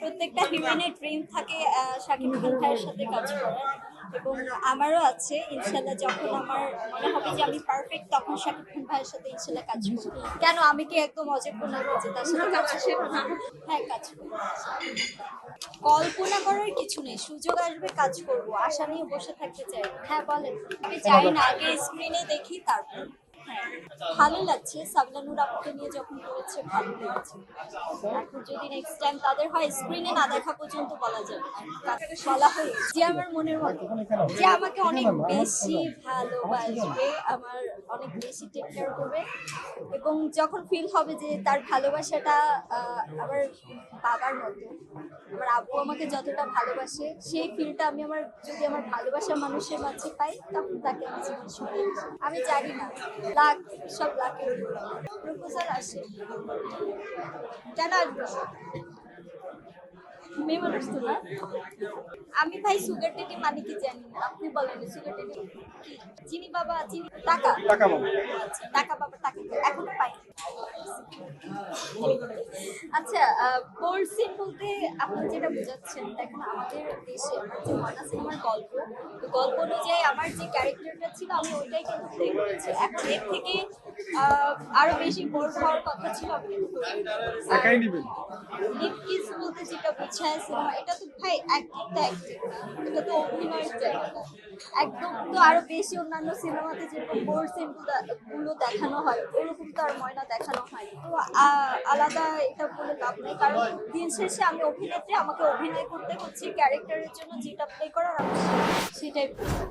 প্রত্যেকটা হিরোইনের ড্রিম থাকে শাকিব খান ভাইয়ের সাথে কাজ করার, এবং আমারও আছে। ইনশাল্লাহ যখন আমার মনে হবে যে আমি পারফেক্ট, তখন শাকিব খান ভাইয়ের সাথে ইনশাল্লাহ কাজ করব। কেন, আমি কি একদম অযোগ্য না যে তার সাথে কাজ করব? হ্যাঁ, কাজ করব। কল্পনা করার কিছু নেই, সুযোগ আসবে কাজ করব, আশা নিয়ে বসে থাকতে চাই না। হ্যাঁ বলেন। আমি চাই না, আগে স্ক্রিনে দেখি তারপর। হ্যাঁ, ভালো লাগছে। সাবলানুর আপুকে নিয়ে যখন করেছে ভালো লেগেছে। এখন যদি নেক্সট টাইম তাদের হয়, স্ক্রিনে না দেখা পর্যন্ত বলা যাবে না। বলা হয় যে আমার মনের মতো, যে আমাকে অনেক বেশি ভালোবাসবে, আমার অনেক বেশি টেক কেয়ার করবে, এবং যখন ফিল হবে যে তার ভালোবাসাটা আমার বাবার মতো, আমার আব্বু আমাকে যতটা ভালোবাসে, সেই ফিলটা আমি যদি আমার ভালোবাসার মানুষের মাঝে পাই, তখন তাকে আমি জীবন সঙ্গী। আমি জানি না, লাখ, সব লাখের প্রপোজাল আসে। কেন আসবে? মেয়ে মানুষ তো না। আমি ভাই সুগার ডেডি মানে কি জানি না, আপনি বলেন। সুগার ডেডি কি? চিনি বাবা, চিনি টাকা, টাকা বাবা। আচ্ছা, টাকা বাবা, টাকা এখনো পাই। আচ্ছা, কোর্সিং বলতে আপনি যেটা বোঝাচ্ছেন, দেখেন আমাদের দেশে আমার যে ময়না সিনেমার গল্প, তো গল্প অনুযায়ী আমার যে ক্যারেক্টারটা ছিল আমি ওইটাই কিন্তু প্লে করেছি। এখন এর থেকে আরো বেশি বোল্ড হওয়ার কথা ছিল, আমি কিন্তু একাই নিবেন। লিপকিস বলতে যেটা বোঝায় সিনেমা, এটা তো ভাই অ্যাক্টিংটা অ্যাক্টিং, এটা তো অভিনয়ের জায়গা। একদম তো আরো বেশি অন্যান্য সিনেমাতে যেরকম বোর সিন গুলো দেখানো হয়, ওরকম তো আর ময়না দেখানো হয়। তো আলাদা এটা বলে লাভ নেই, কারণ দিন শেষে আমি অভিনেত্রী, আমাকে অভিনয় করতে হচ্ছে ক্যারেক্টারের জন্য, যেটা প্লে করার আমি সেটাই করবো।